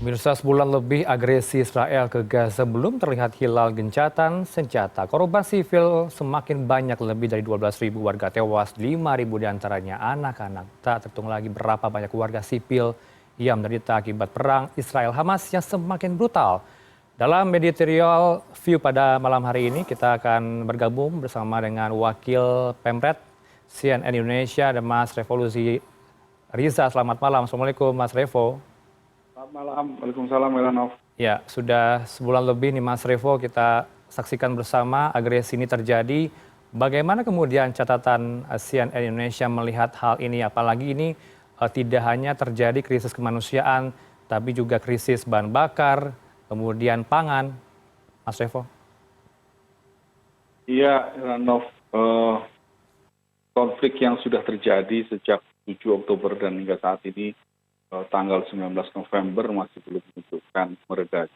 Mirsa sebulan lebih agresi Israel ke Gaza belum terlihat hilal gencatan senjata. Korban sivil semakin banyak, lebih dari 12.000 warga tewas, 5.000 diantaranya anak-anak. Tak terhitung lagi berapa banyak warga sipil yang menderita akibat perang Israel-Hamas yang semakin brutal. Dalam editorial view pada malam hari ini, kita akan bergabung bersama dengan Wakil Pemret CNN Indonesia dan Mas Revolusi Riza. Selamat malam. Assalamualaikum Mas Revo. Selamat malam, Waalaikumsalam Heranov. Ya, sudah sebulan lebih nih Mas Revo kita saksikan bersama agresi ini terjadi. Bagaimana kemudian catatan CNN Indonesia melihat hal ini? Apalagi ini tidak hanya terjadi krisis kemanusiaan, tapi juga krisis bahan bakar, kemudian pangan. Mas Revo. Iya, Heranov, konflik yang sudah terjadi sejak 7 Oktober dan hingga saat ini tanggal 19 November masih belum menunjukkan mereda.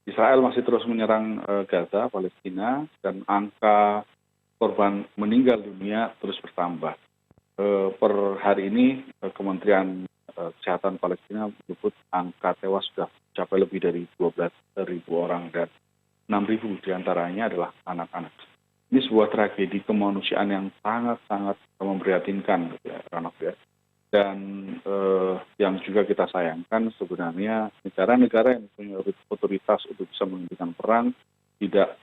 Israel masih terus menyerang Gaza, Palestina, dan angka korban meninggal dunia terus bertambah. Per hari ini Kementerian Kesehatan Palestina menyebut angka tewas sudah mencapai lebih dari 12.000 orang dan 6.000 diantaranya adalah anak-anak. Ini sebuah tragedi kemanusiaan yang sangat-sangat memprihatinkan, ya, Ranov, ya. Dan yang juga kita sayangkan sebenarnya negara-negara yang punya otoritas untuk bisa menghentikan perang tidak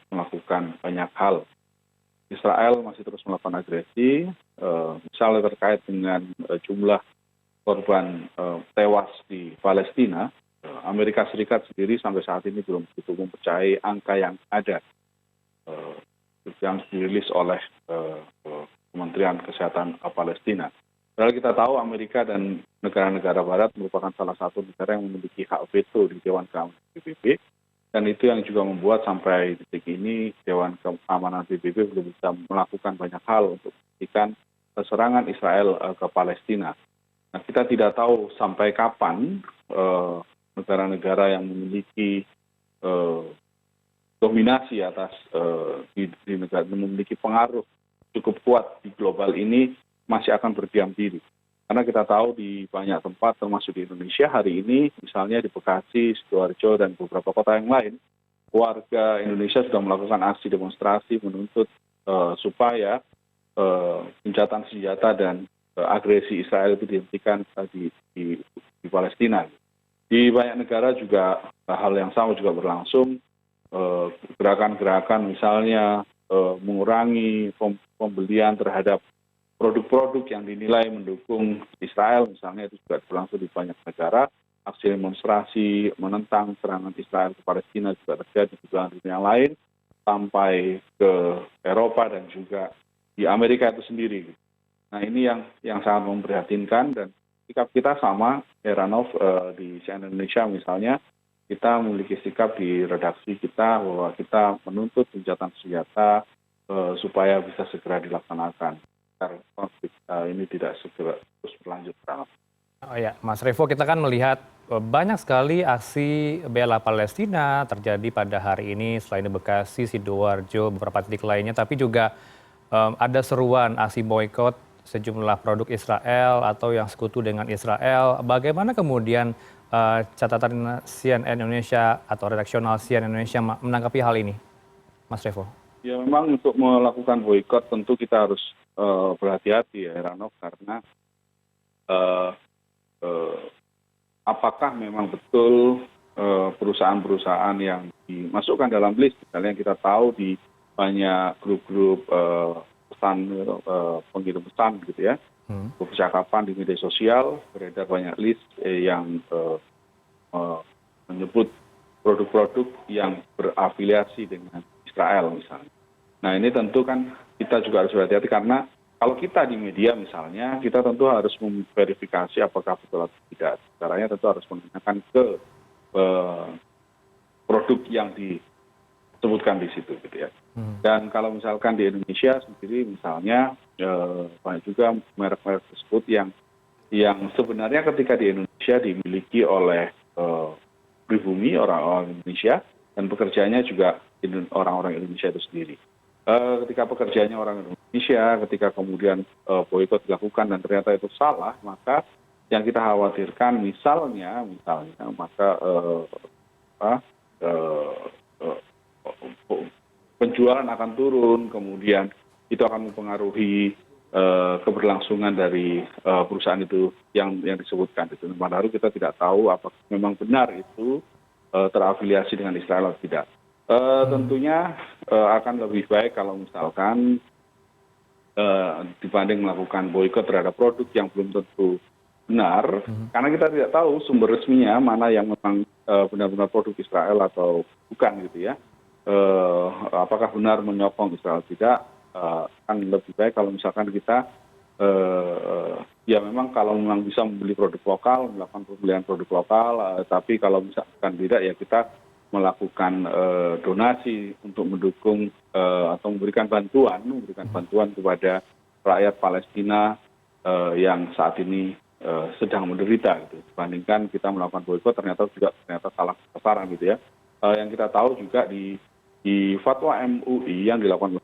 melakukan banyak hal. Israel masih terus melakukan agresi, misalnya terkait dengan jumlah korban tewas di Palestina. Amerika Serikat sendiri sampai saat ini belum begitu mempercayai angka yang ada yang dirilis oleh Kementerian Kesehatan Palestina. Padahal kita tahu Amerika dan negara-negara Barat merupakan salah satu negara yang memiliki hak veto di Dewan Keamanan PBB, dan itu yang juga membuat sampai detik ini Dewan Keamanan PBB belum bisa melakukan banyak hal untuk menghentikan serangan Israel ke Palestina. Nah, kita tidak tahu sampai kapan negara-negara yang memiliki dominasi atas di negara, memiliki pengaruh cukup kuat di global ini masih akan berdiam diri. Karena kita tahu di banyak tempat termasuk di Indonesia hari ini, misalnya di Bekasi, Sidoarjo, dan beberapa kota yang lain, warga Indonesia sudah melakukan aksi demonstrasi menuntut supaya gencatan senjata dan agresi Israel itu dihentikan di Palestina. Di banyak negara juga hal yang sama juga berlangsung, gerakan-gerakan misalnya mengurangi pembelian terhadap produk-produk yang dinilai mendukung Israel, misalnya itu juga berlangsung di banyak negara. Aksi demonstrasi menentang serangan Israel ke Palestina juga terjadi di belahan dunia lain, sampai ke Eropa dan juga di Amerika itu sendiri. Nah, ini yang sangat memprihatinkan, dan sikap kita sama, Heranov, di CNN Indonesia misalnya, kita memiliki sikap di redaksi kita bahwa kita menuntut gencatan senjata supaya bisa segera dilaksanakan. Konflik ini tidak segera terus berlanjut. Oh ya, Mas Revo, kita kan melihat banyak sekali aksi bela Palestina terjadi pada hari ini selain di Bekasi, Sidoarjo, beberapa titik lainnya, tapi juga ada seruan aksi boykot sejumlah produk Israel atau yang sekutu dengan Israel. Bagaimana kemudian catatan CNN Indonesia atau redaksional CNN Indonesia menanggapi hal ini, Mas Revo? Ya, memang untuk melakukan boykot tentu kita harus berhati-hati, ya, Heranov, karena apakah memang betul perusahaan-perusahaan yang dimasukkan dalam list, misalnya yang kita tahu di banyak grup-grup pesan pengirim pesan gitu ya, percakapan di media sosial beredar banyak list yang menyebut produk-produk yang berafiliasi dengan Israel misalnya. Nah, ini tentu kan kita juga harus berhati-hati, karena kalau kita di media misalnya, kita tentu harus memverifikasi apakah betul atau tidak. Caranya tentu harus menggunakan ke produk yang disebutkan di situ gitu ya. Dan kalau misalkan di Indonesia sendiri misalnya, banyak juga merek-merek tersebut yang sebenarnya ketika di Indonesia dimiliki oleh pribumi orang-orang Indonesia, dan pekerjaannya juga orang-orang Indonesia itu sendiri. Ketika pekerjaannya orang Indonesia, ketika kemudian boykot dilakukan dan ternyata itu salah, maka yang kita khawatirkan misalnya maka apa, eh, penjualan akan turun, kemudian itu akan mempengaruhi keberlangsungan dari perusahaan itu yang disebutkan itu. Padahal kita tidak tahu apakah memang benar itu terafiliasi dengan Israel atau tidak. Tentunya akan lebih baik kalau misalkan dibanding melakukan boikot terhadap produk yang belum tentu benar, karena kita tidak tahu sumber resminya mana yang memang benar-benar produk Israel atau bukan gitu ya. Apakah benar menyokong Israel tidak, akan lebih baik kalau misalkan kita ya memang kalau memang bisa membeli produk lokal, melakukan pembelian produk lokal, tapi kalau misalkan tidak ya kita melakukan donasi untuk mendukung atau memberikan bantuan kepada rakyat Palestina yang saat ini sedang menderita gitu. Dibandingkan kita melakukan boikot ternyata salah sasaran gitu ya. Yang kita tahu juga di fatwa MUI yang dilakukan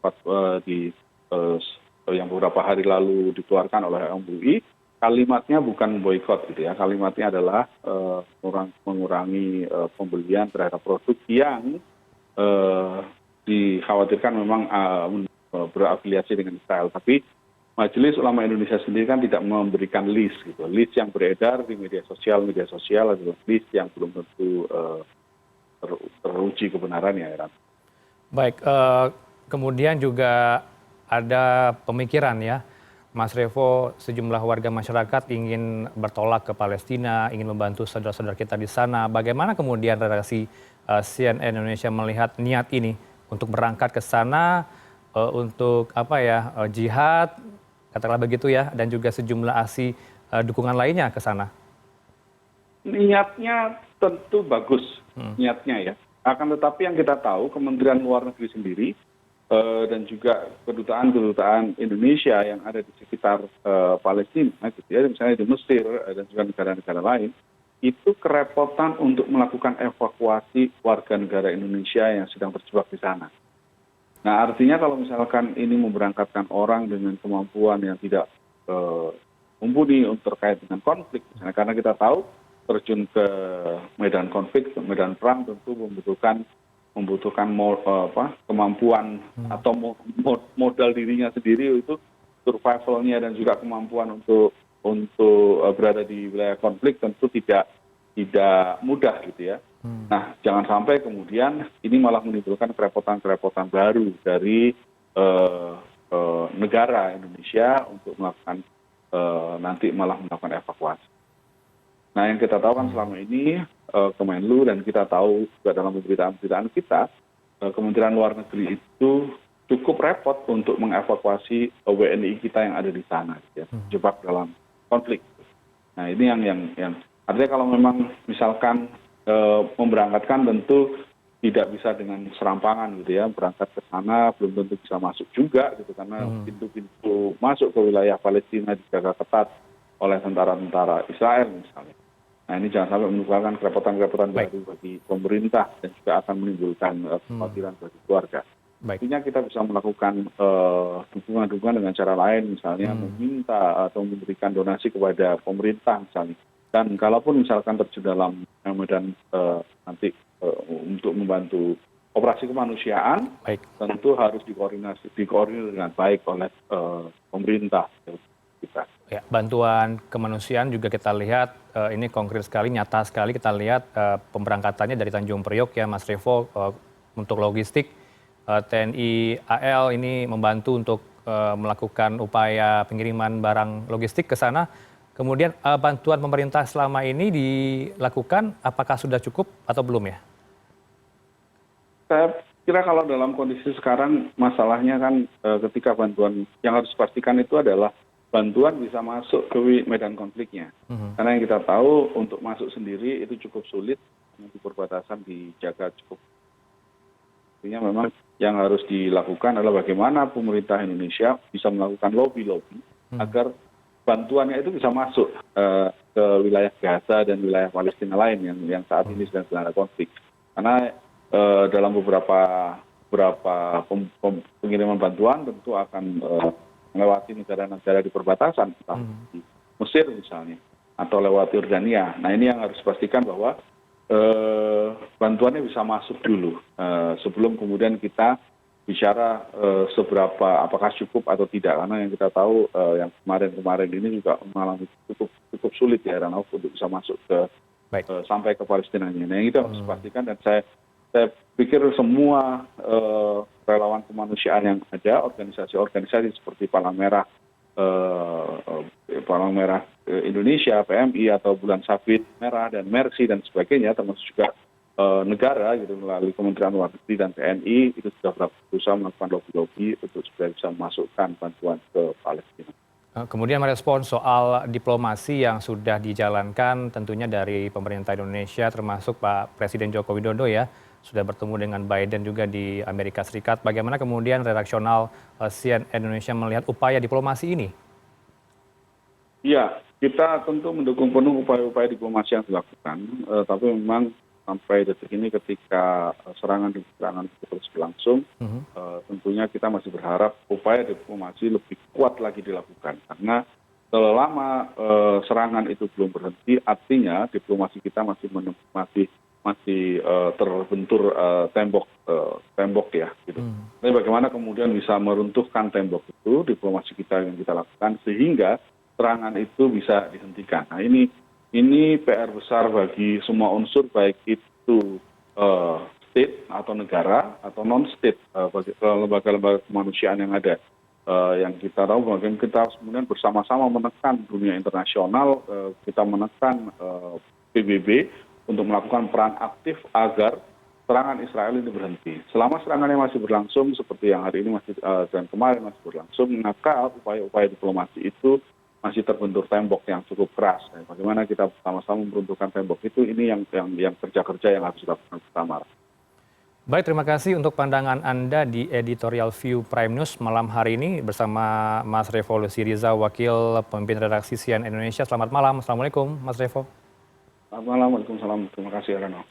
yang beberapa hari lalu dikeluarkan oleh MUI, kalimatnya bukan boikot gitu ya, kalimatnya adalah mengurangi pembelian terhadap produk yang dikhawatirkan memang berafiliasi dengan Israel. Tapi Majelis Ulama Indonesia sendiri kan tidak memberikan list gitu, list yang beredar di media sosial adalah list yang belum tentu teruji kebenarannya ya. Baik, kemudian juga ada pemikiran ya, Mas Revo, sejumlah warga masyarakat ingin bertolak ke Palestina, ingin membantu saudara-saudara kita di sana. Bagaimana kemudian redaksi CNN Indonesia melihat niat ini untuk berangkat ke sana untuk jihad, katakanlah begitu ya, dan juga sejumlah aksi dukungan lainnya ke sana? Niatnya tentu bagus, niatnya ya. Akan tetapi yang kita tahu Kementerian Luar Negeri sendiri dan juga kedutaan Indonesia yang ada di sekitar Palestina, gitu ya, misalnya di Mesir dan juga negara-negara lain, itu kerepotan untuk melakukan evakuasi warga negara Indonesia yang sedang terjebak di sana. Nah, artinya kalau misalkan ini memberangkatkan orang dengan kemampuan yang tidak mumpuni untuk terkait dengan konflik, misalnya, karena kita tahu terjun ke medan konflik, medan perang tentu membutuhkan kemampuan atau modal dirinya sendiri, itu survivalnya dan juga kemampuan untuk berada di wilayah konflik tentu tidak mudah gitu ya. Nah, jangan sampai kemudian ini malah menimbulkan kerepotan baru dari negara Indonesia untuk melakukan nanti malah melakukan evakuasi. Nah, yang kita tahu kan selama ini Kemenlu dan kita tahu juga dalam pemberitaan kita, Kementerian Luar Negeri itu cukup repot untuk mengevakuasi WNI kita yang ada di sana, ya, terjebak dalam konflik. Nah, ini yang artinya kalau memang misalkan memberangkatkan tentu tidak bisa dengan serampangan gitu ya, berangkat ke sana belum tentu bisa masuk juga gitu, karena pintu-pintu masuk ke wilayah Palestina dijaga ketat oleh tentara-tentara Israel misalnya. Nah, ini jangan sampai menimbulkan kerepotan baru bagi pemerintah dan juga akan menimbulkan kekhawatiran bagi keluarga. Artinya kita bisa melakukan dukungan dengan cara lain, misalnya meminta atau memberikan donasi kepada pemerintah misalnya. Dan kalaupun misalkan terjun dalam medan nanti untuk membantu operasi kemanusiaan, tentu harus dikoordinir dengan baik oleh pemerintah kita. Ya, bantuan kemanusiaan juga kita lihat ini konkret sekali, nyata sekali kita lihat pemberangkatannya dari Tanjung Priok ya, Mas Revo, untuk logistik. TNI AL ini membantu untuk melakukan upaya pengiriman barang logistik ke sana. Kemudian bantuan pemerintah selama ini dilakukan, apakah sudah cukup atau belum ya? Saya kira kalau dalam kondisi sekarang masalahnya kan ketika bantuan yang harus dipastikan itu adalah bantuan bisa masuk ke medan konfliknya. Karena yang kita tahu untuk masuk sendiri itu cukup sulit, di perbatasan dijaga cukup. Artinya memang yang harus dilakukan adalah bagaimana pemerintah Indonesia bisa melakukan lobby agar bantuannya itu bisa masuk ke wilayah Gaza dan wilayah Palestina lain yang saat ini sedang dilanda konflik. Karena dalam beberapa pengiriman bantuan tentu akan melewati negara-negara di perbatasan, di Mesir misalnya, atau lewat Yordania. Nah ini yang harus dipastikan bahwa bantuannya bisa masuk dulu sebelum kemudian kita bicara seberapa apakah cukup atau tidak, karena yang kita tahu yang kemarin ini juga mengalami cukup sulit ya Heranov untuk bisa masuk ke sampai ke Palestinanya. Nah yang itu harus dipastikan, dan saya pikir semua relawan kemanusiaan yang ada, organisasi-organisasi seperti Palang Merah Indonesia, PMI atau Bulan Sabit Merah dan Mercy dan sebagainya, termasuk juga negara gitu melalui Kementerian Luar Negeri dan TNI itu sudah berusaha melakukan lobby untuk supaya bisa memasukkan bantuan ke Palestina. Kemudian merespon soal diplomasi yang sudah dijalankan tentunya dari pemerintah Indonesia termasuk Pak Presiden Joko Widodo ya, sudah bertemu dengan Biden juga di Amerika Serikat. Bagaimana kemudian redaksional CNN Indonesia melihat upaya diplomasi ini? Ya, kita tentu mendukung penuh upaya-upaya diplomasi yang dilakukan, tapi memang sampai detik ini ketika serangan itu terus berlangsung, tentunya kita masih berharap upaya diplomasi lebih kuat lagi dilakukan. Karena selama serangan itu belum berhenti, artinya diplomasi kita masih terbentur tembok ya. Gitu. Tapi bagaimana kemudian bisa meruntuhkan tembok itu, diplomasi kita yang kita lakukan sehingga serangan itu bisa dihentikan. Nah ini PR besar bagi semua unsur, baik itu state atau negara atau non state, bagi lembaga-lembaga kemanusiaan yang ada, yang kita tahu bagaimana kita kemudian bersama-sama menekan dunia internasional, kita menekan PBB untuk melakukan peran aktif agar serangan Israel ini berhenti. Selama serangannya masih berlangsung seperti yang hari ini dan kemarin masih berlangsung, maka upaya-upaya diplomasi itu masih terbentur tembok yang cukup keras. Bagaimana kita bersama-sama meruntuhkan tembok itu, ini yang kerja-kerja yang harus dilakukan bersama. Baik, terima kasih untuk pandangan Anda di Editorial View Prime News malam hari ini bersama Mas Revo Lusiriza, Wakil Pemimpin Redaksi CNN Indonesia. Selamat malam. Assalamualaikum, Mas Revo. Selamat malam. Waalaikumsalam. Terima kasih, Heranov.